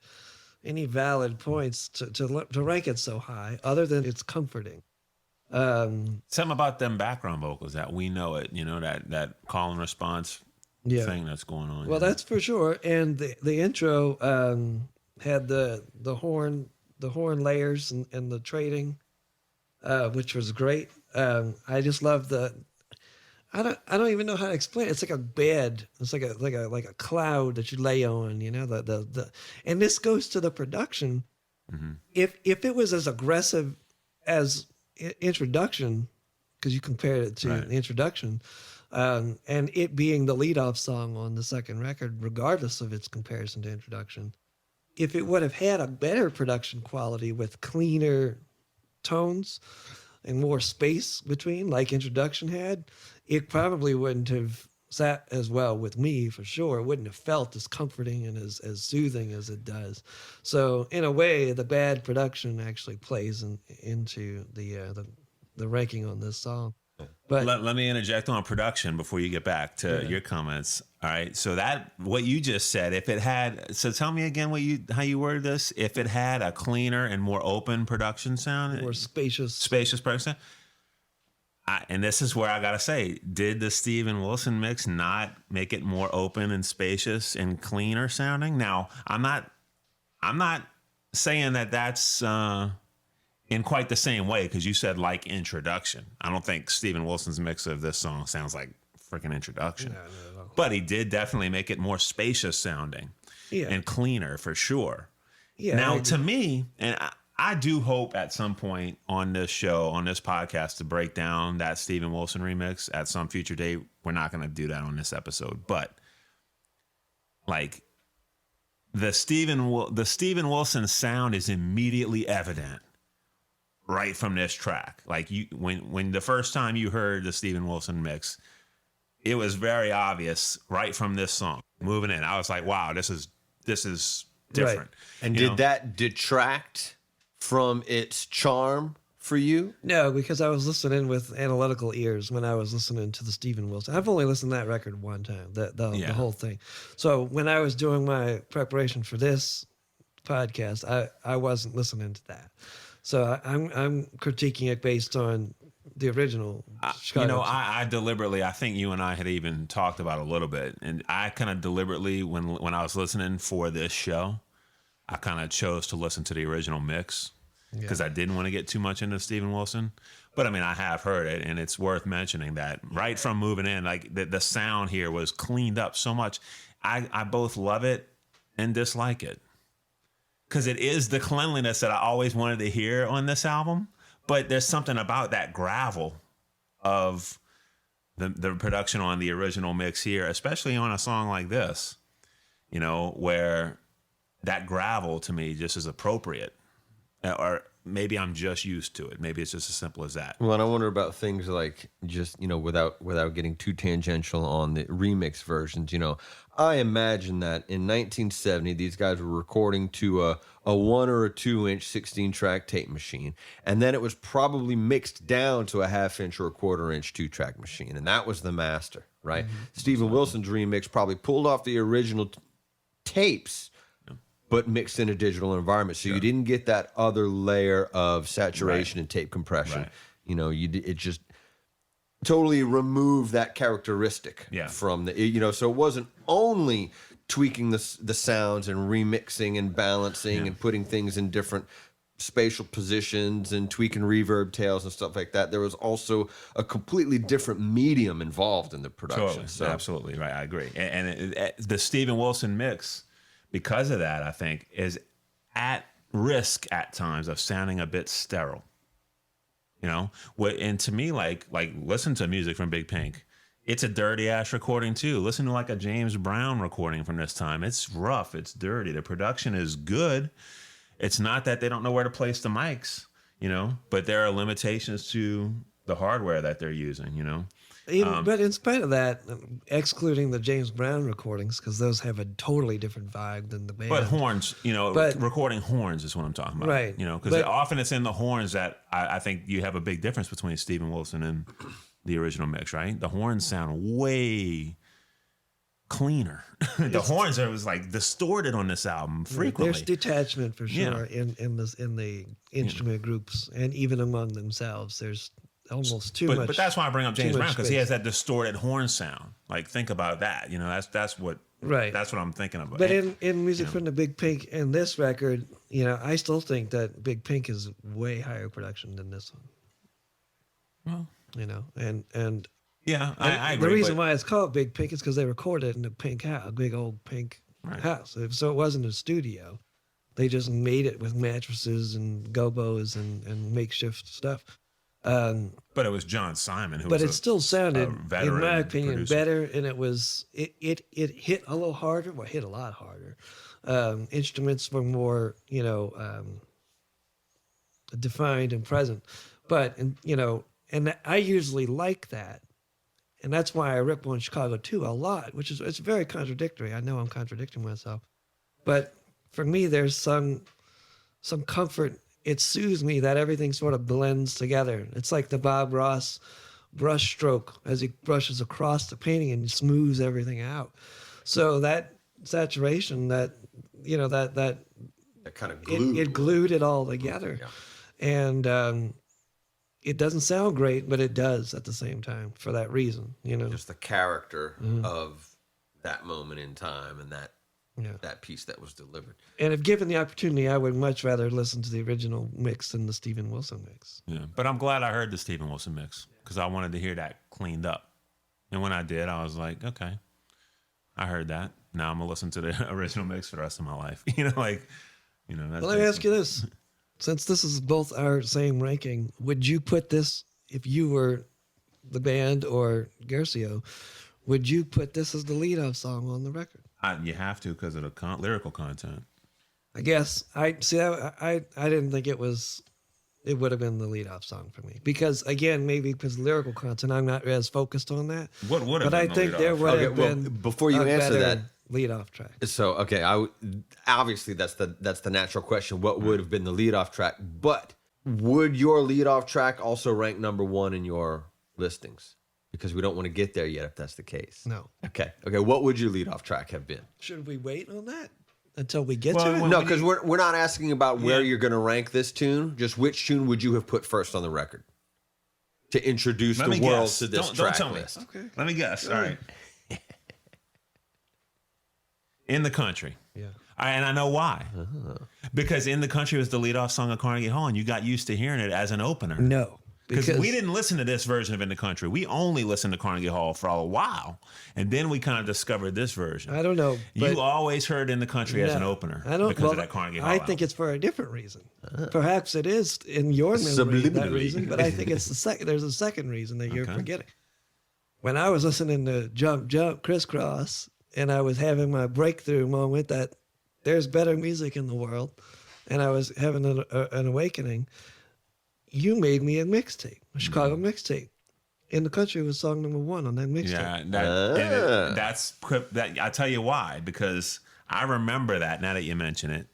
any valid points to rank it so high, other than it's comforting. Something about them background vocals that we know it, that call and response thing that's going on. Well, that's for sure. And the intro had the horn layers and the trading, which was great. I just love I don't even know how to explain it. It's like a bed. It's like a cloud that you lay on, and this goes to the production. Mm-hmm. If it was as aggressive as Introduction, because you compared it to the Introduction, and it being the leadoff song on the second record, regardless of its comparison to Introduction, if it would have had a better production quality with cleaner tones and more space between, like Introduction had, it probably wouldn't have sat as well with me, for sure. It wouldn't have felt as comforting and as soothing as it does. So in a way, the bad production actually plays into the ranking on this song. But let me interject on production before you get back to your comments. All right. So what you just said, if it had, so tell me again how you worded this. If it had a cleaner and more open production sound, more spacious production. And this is where I gotta say, did the Steven Wilson mix not make it more open and spacious and cleaner sounding? Now, I'm not saying that that's in quite the same way, because you said like Introduction. I don't think Steven Wilson's mix of this song sounds like freaking Introduction. No. But he did definitely make it more spacious sounding and cleaner for sure. Yeah. Now, to me, and I do hope at some point on this show, on this podcast, to break down that Steven Wilson remix at some future date. We're not going to do that on this episode, but like the Steven Wilson sound is immediately evident right from this track. Like when the first time you heard the Steven Wilson mix, it was very obvious right from this song moving in. I was like, wow, this is different. Right. And did that detract from its charm for you? No, because I was listening with analytical ears when I was listening to the Steven Wilson. I've only listened to that record one time, the whole thing. So when I was doing my preparation for this podcast, I wasn't listening to that. So I'm critiquing it based on the original Chicago. I deliberately, I think you and I had even talked about it a little bit, and I kind of deliberately, when I was listening for this show, I kind of chose to listen to the original mix because I didn't want to get too much into Steven Wilson. But I mean, I have heard it, and it's worth mentioning that right from moving in, like the sound here was cleaned up so much. I both love it and dislike it, because it is the cleanliness that I always wanted to hear on this album. But there's something about that gravel of the production on the original mix here, especially on a song like this, where that gravel to me just is appropriate. Or maybe I'm just used to it. Maybe it's just as simple as that. Well, and I wonder about things like just, without getting too tangential on the remix versions, I imagine that in 1970, these guys were recording to a 1 or a 2-inch 16-track tape machine. And then it was probably mixed down to a 1/2-inch or a 1/4-inch 2-track machine. And that was the master, right? Mm-hmm. Steven Wilson's remix probably pulled off the original tapes, but mixed in a digital environment. So you didn't get that other layer of saturation and tape compression. Right. It just totally removed that characteristic from the, so it wasn't only tweaking the sounds and remixing and balancing and putting things in different spatial positions and tweaking reverb tails and stuff like that. There was also a completely different medium involved in the production. Totally. So, absolutely right. I agree. And the Steven Wilson mix, because of that, I think, is at risk at times of sounding a bit sterile. And to me, like listen to music from Big Pink. It's a dirty ass recording too. Listen to like a James Brown recording from this time. It's rough. It's dirty. The production is good. It's not that they don't know where to place the mics, but there are limitations to the hardware that they're using, But in spite of that, excluding the James Brown recordings, because those have a totally different vibe than the band. But horns, recording horns is what I'm talking about. Right. Because often it's in the horns that I think you have a big difference between Steven Wilson and the original mix, right? The horns sound way cleaner. The horns are was like distorted on this album frequently. There's detachment for sure in the instrument groups and even among themselves. There's almost too much. But that's why I bring up James Brown, because he has that distorted horn sound. Like, think about that. You know, that's what I'm thinking about. But in music from the Big Pink and this record, you know, I still think that Big Pink is way higher production than this one. Well, you know, and yeah, I agree. The reason why it's called Big Pink is because they recorded it in a pink house, a big old pink house. So it wasn't a studio. They just made it with mattresses and gobos and makeshift stuff. But it was John Simon who. But was it still sounded, in my opinion, producer. better, and it hit a little harder. Well, it hit a lot harder. Instruments were more, you know, defined and present. But and I usually like that. And that's why I rip on Chicago 2 a lot, which is, it's very contradictory. I know I'm contradicting myself. But for me, there's some comfort. It soothes me that everything sort of blends together. It's like the Bob Ross brush stroke as he brushes across the painting and smooths everything out. So that saturation, that kind of glue. It glued it all together. Yeah. And it doesn't sound great, but it does at the same time for that reason, you know. Just the character of that moment in time and that piece that was delivered. And if given the opportunity, I would much rather listen to the original mix than the Steven Wilson mix. Yeah, but I'm glad I heard the Steven Wilson mix because I wanted to hear that cleaned up. And when I did, I was like, okay, I heard that. Now I'm gonna listen to the original mix for the rest of my life. You know, like, you know. That's well, let me ask you this. Since this is both our same ranking, would you put this, if you were the band or Garcio, would you put this as the lead-off song on the record? You have to because of the lyrical content. I guess. I didn't think it would have been the lead-off song for me. Because, again, maybe because lyrical content, I'm not as focused on that. What would have been the But I think there would have been before you answer that lead-off track. So, okay, obviously that's the natural question. What would have been the lead-off track? But would your lead-off track also rank number 1 in your listings? Because we don't want to get there yet if that's the case. No. Okay. What would your lead-off track have been? Should we wait on that until we get to it? No, because we're not asking about where you're going to rank this tune. Just which tune would you have put first on the record to introduce the world to this track don't tell list? Me. Okay. Let me guess. All right. In the Country. Yeah. And I know why. Because In the Country was the lead-off song of Carnegie Hall, and you got used to hearing it as an opener. No. Because we didn't listen to this version of In the Country. We only listened to Carnegie Hall for a while. And then we kind of discovered this version. I don't know. You always heard In the Country as an opener because of that Carnegie Hall I think it's for a different reason. Perhaps it is in your memory that reason, but I think it's there's a second reason that you're forgetting. When I was listening to Jump, Jump, Crisscross, and I was having my breakthrough moment that there's better music in the world, and I was having an awakening, you made me a mixtape, a Chicago mixtape. In the Country was song number 1 on that mixtape. Yeah, that's I tell you why, because I remember that now that you mention it,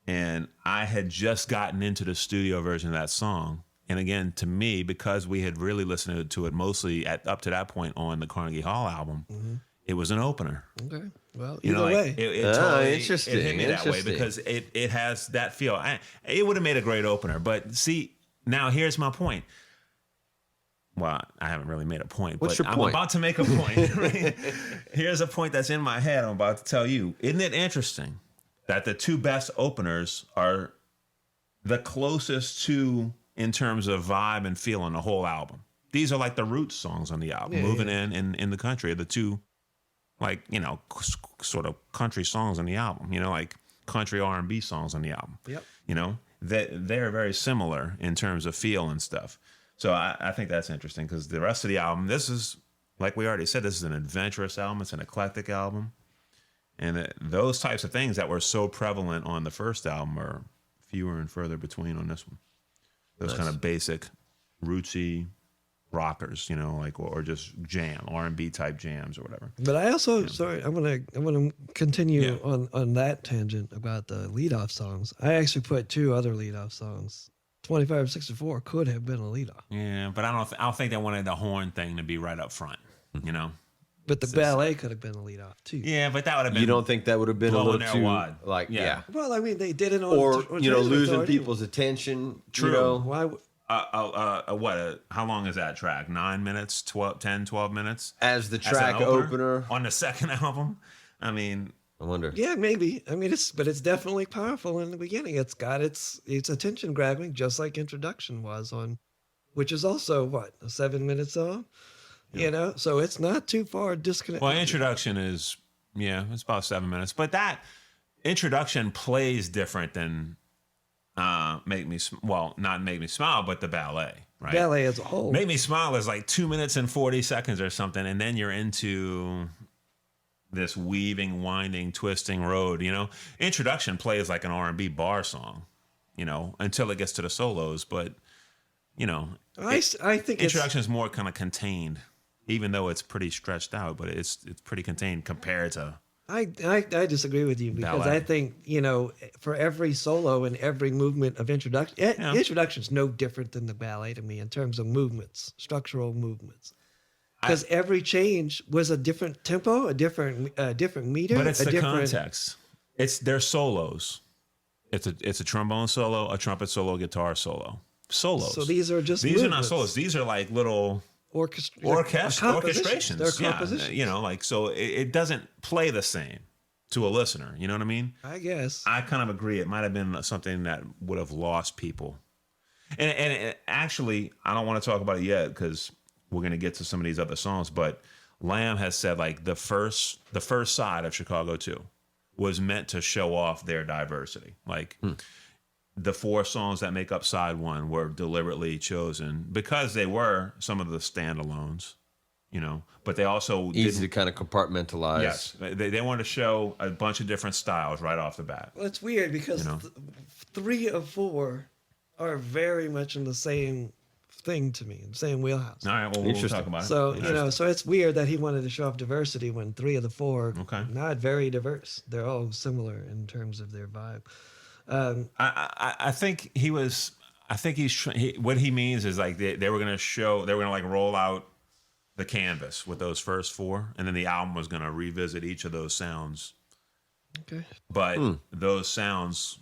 and I had just gotten into the studio version of that song. And again, to me, because we had really listened to it mostly up to that point on the Carnegie Hall album, it was an opener. Okay. Well, either way. It totally, interesting. It hit me that way because it has that feel. It would have made a great opener. But see, now here's my point. Well, I haven't really made a point. What's but your I'm point? about to make a point. Right? Here's a point that's in my head I'm about to tell you. Isn't it interesting that the 2 best openers are the closest to in terms of vibe and feel on the whole album? These are like the roots songs on the album. Moving In the Country are the 2, like, you know, sort of country songs on the album. You know, like country R&B songs on the album. Yep. You know, they're very similar in terms of feel and stuff. So I think that's interesting because the rest of the album, this is, like we already said, this is an adventurous album. It's an eclectic album. And those types of things that were so prevalent on the first album are fewer and further between on this one. Those kind of basic, rootsy rockers, you know, like or just R&B type jams or whatever. But I also, sorry, I'm gonna continue on that tangent about the leadoff songs. I actually put 2 other leadoff songs 2564 could have been a leadoff. Yeah, but I don't think they wanted the horn thing to be right up front. You know. But the ballet could have been a leadoff too. Yeah, but that would have been. You don't think that would have been a little too wide. like Yeah. Well, I mean, they did it on or on you know Transit losing Authority. people's attention. True. You know? Why? How long is that track? 9 minutes, 12 minutes? As the As track an opener. on the second album? I mean, I wonder. Yeah, maybe. I mean, it's definitely powerful in the beginning. It's got its attention grabbing, just like Introduction was on, which is also what, a 7-minute song. You know, so it's not too far disconnected. well, Introduction is, it's about 7 minutes. But that Introduction plays different than not Make Me Smile, but the ballet, right? Ballet as a whole. Make Me Smile is like 2 minutes and 40 seconds or something, and then you're into this weaving, winding, twisting road, you know? Introduction plays like an R&B bar song, you know, until it gets to the solos, but, you know, I think Introduction is more kind of contained, even though it's pretty stretched out, but it's pretty contained compared to... I disagree with you because Ballet. I think, you know, for every solo and every movement of Introduction, Introduction's no different than the ballet to me in terms of movements, structural movements. Because every change was a different tempo, a different meter, But it's a the different context. It's their solos. It's a trombone solo, a trumpet solo, guitar solo. Solos. So these are just These are not movements. solos. These are like little orchestrations. orchestrations. They're Yeah, compositions. you know, like so it doesn't play the same to a listener. You know what I mean? I guess. I kind of agree. It might have been something that would have lost people. And actually, I don't want to talk about it yet because we're going to get to some of these other songs. But Lamb has said like the first side of Chicago 2 was meant to show off their diversity. Like the 4 songs that make up side 1 were deliberately chosen because they were some of the standalones, you know, but they also Easy to kind of compartmentalize. Yes, they wanted to show a bunch of different styles right off the bat. Well, it's weird because You know? 3 of 4 are very much in the same thing to me, the same wheelhouse. All right, well, we'll Interesting. talk about it. So, you know, so it's weird that he wanted to show off diversity when 3 of the 4 Okay. not very diverse. They're all similar in terms of their vibe. I think he was. I think what he means is like they were going to like roll out the canvas with those first 4, and then the album was going to revisit each of those sounds. Okay. But those sounds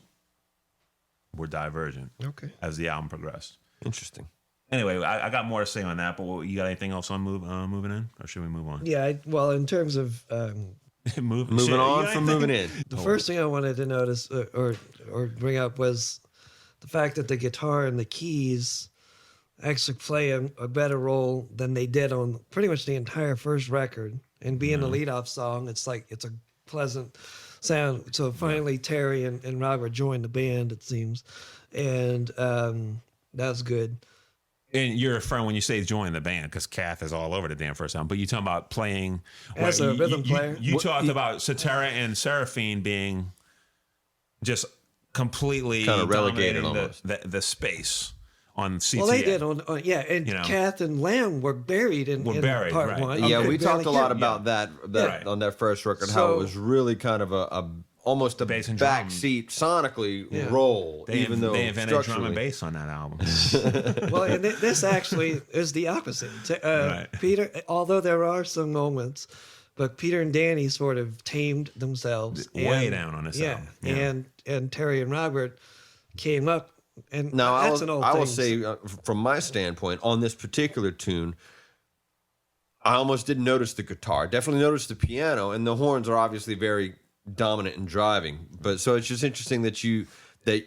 were divergent Okay. as the album progressed. Interesting. Anyway, I got more to say on that, but you got anything else on moving in, or should we move on? Yeah. Well, in terms of Moving on from moving in. the first thing I wanted to notice or bring up was the fact that the guitar and the keys actually play a better role than they did on pretty much the entire first record. And being the leadoff song, it's like it's a pleasant sound. So finally, Terry and Robert joined the band, it seems, and that's good. And you're referring when you say join the band because Kath is all over the damn first album. But you talking about playing As a rhythm player. You talked about Satara and Seraphine being just completely Kind of relegated dominating almost. the space on CTA. Well, they did on and You know. Kath and Lamb were buried in buried, part right. 1. You Yeah, could we talked a barely lot hear- about that Right. on that first record, how So- it was really kind of a almost a Bass and drum. backseat sonically role, They though invented drum and structurally. bass on that album. Well, and this actually is the opposite. Right. Peter, although there are some moments, but Peter and Danny sort of tamed themselves. Way down on this album. Yeah. And Terry and Robert came up, and Now, that's an old I will thing. say, from my standpoint, on this particular tune, I almost didn't notice the guitar. Definitely noticed the piano, and the horns are obviously very dominant in driving. But so it's just interesting that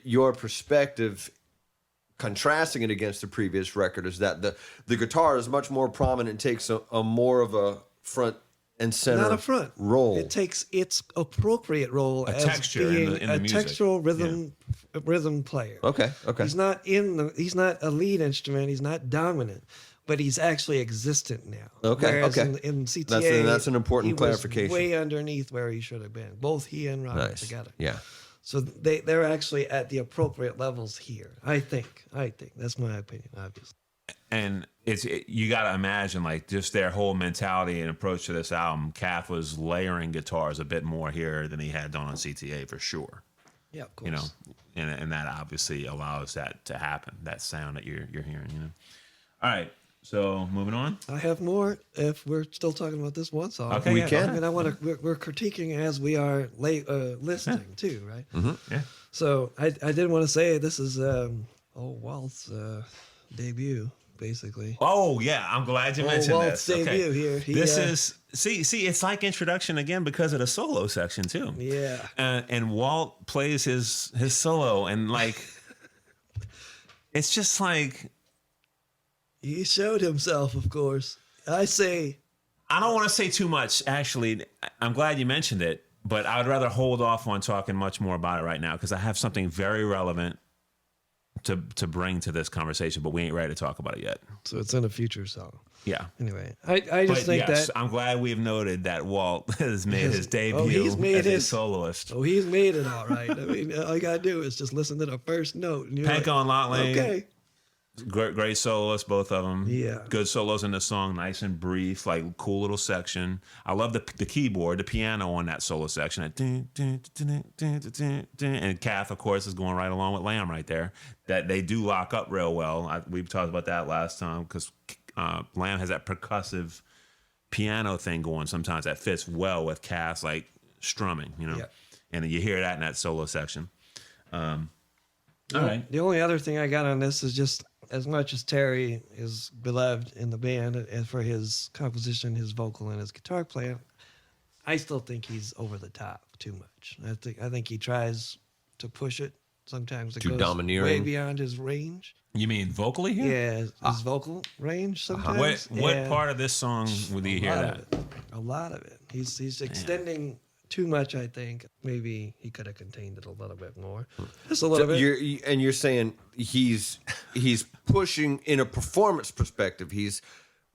your perspective, contrasting it against the previous record, is that the guitar is much more prominent, takes a more of a front and center Not a front role. It takes its appropriate role as texture in being the a music. textural rhythm player. Okay. He's not a lead instrument. He's not dominant, but he's actually existent now. Okay, Whereas okay. in CTA, That's an important he was clarification. way underneath where he should have been. Both he and Robert Nice. together. Yeah. So they're actually at the appropriate levels here. I think that's my opinion, obviously. And you got to imagine like just their whole mentality and approach to this album. Kath was layering guitars a bit more here than he had done on CTA for sure. Yeah, of course. You know, and that obviously allows that to happen. That sound that you're hearing. You know. All right. So moving on. I have more if we're still talking about this one song. Okay, We yeah, can. I mean, I want to. We're critiquing as we are listening too, right? Mm-hmm. Yeah. So I did want to say this is Walt's debut, basically. Oh yeah, I'm glad you mentioned Walt's this. debut here. This is see, it's like introduction again because of the solo section too. Yeah. And Walt plays his solo, and like, it's just like, He showed himself, of course. I say, I don't want to say too much. Actually, I'm glad you mentioned it, but I would rather hold off on talking much more about it right now because I have something very relevant to bring to this conversation, but we ain't ready to talk about it yet. so it's in a future song. Yeah. Anyway, I just But think yes, that I'm glad we've noted that Walt has made his debut he's made as a his- soloist. he's made it all right. I mean, all you gotta do is just listen to the first note, and you're Panko like, and Lot Lane, okay, great soloists, both of them. Yeah. Good solos in the song, nice and brief, like cool little section. I love the keyboard, the piano on that solo section. And Kath, of course, is going right along with Lamb right there. That they do lock up real well. We've talked about that last time because Lamb has that percussive piano thing going sometimes that fits well with Kath's like strumming, you know. Yeah. And you hear that in that solo section. All right. The only other thing I got on this is just as much as Terry is beloved in the band and for his composition, his vocal, and his guitar playing, I still think he's over the top too much. I think he tries to push it. Sometimes it Too goes domineering. way beyond his range. You mean vocally here? Yeah, his vocal range sometimes. What And part of this song would you hear that? A lot of it. He's extending too much, I think. Maybe he could have contained it a little bit more. Just a little bit. You're saying he's pushing in a performance perspective. He's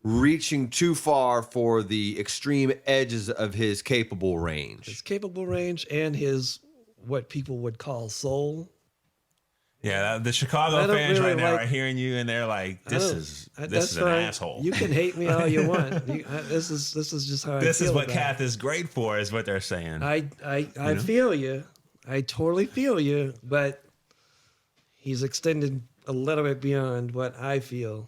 reaching too far for the extreme edges of his capable range. His capable range and his what people would call soul. Yeah, the I Chicago don't fans really right now like- are hearing you, and they're like, "This is That's an fine. asshole." You can hate me all you want. This is just how I feel. This is what about Kath is great for, is what they're saying. it. I feel you. I totally feel you, but he's extended a little bit beyond what I feel.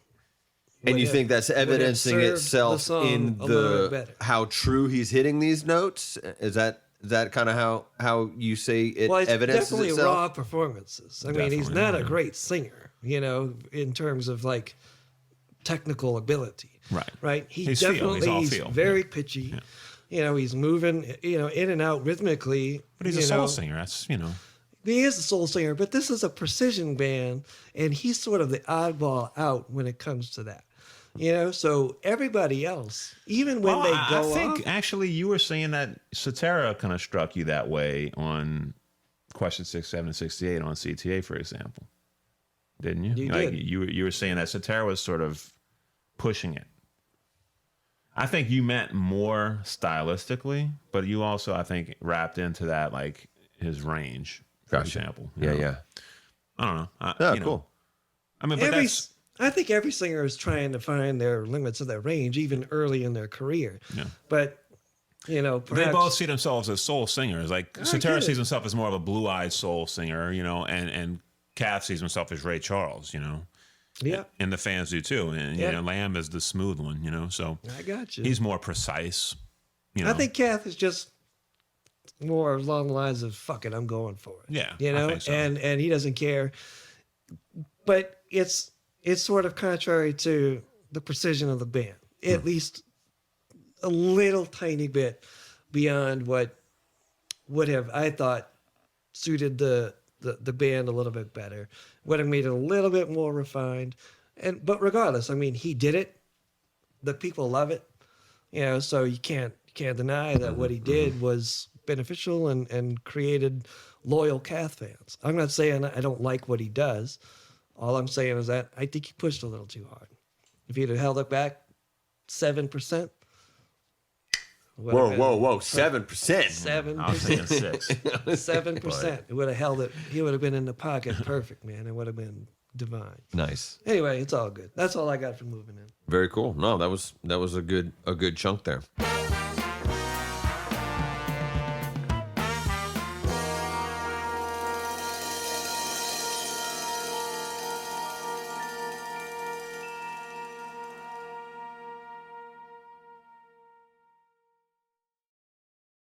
And you would think that's would have evidencing served the itself song in a little bit the better. how true he's hitting these notes? Is that kind of how you say it Well, it's evidences definitely itself? raw performances. I mean, he's Definitely, not a yeah. great singer, you know, in terms of like technical ability. Right. Right. He's feel. He's all feel. very pitchy. You know, he's moving, in and out rhythmically. But he's a you soul know. singer. That's He is a soul singer, but this is a precision band, and he's sort of the oddball out when it comes to that. You know, so everybody else, even when they I go think off, actually you were saying that Cetera kind of struck you that way on question 67 and 68 on CTA, for example, didn't you? You like did. You were saying that Cetera was sort of pushing it. I think you meant more stylistically, but you also, I think, wrapped into that like his range, for Gotcha. example. you Yeah, know? yeah. I don't know. Oh, you know. cool. I mean, but I think every singer is trying to find their limits of their range, even early in their career. Yeah. But perhaps they both see themselves as soul singers. Like Cetera get it. sees himself as more of a blue-eyed soul singer, and Kath sees himself as Ray Charles, Yeah, and the fans do too. And Yeah. Lamb is the smooth one, so I got you. he's more precise. I think Kath is just more along the lines of "fuck it, I'm going for it." Yeah, you know, I think so. and he doesn't care. But it's sort of contrary to the precision of the band, at least a little tiny bit beyond what would have, I thought, suited the band a little bit better. Would have made it a little bit more refined. But regardless, I mean, he did it. The people love it. So you can't deny that what he did was beneficial and created loyal Kath fans. I'm not saying I don't like what he does. All I'm saying is that I think he pushed a little too hard. If he'd have held it back 7%. Whoa, 7%. 7%. I was thinking 6. 7%. It would have held it. He would have been in the pocket perfect, man. It would have been divine. Nice. Anyway, it's all good. That's all I got for moving in. Very cool. No, that was a good chunk there.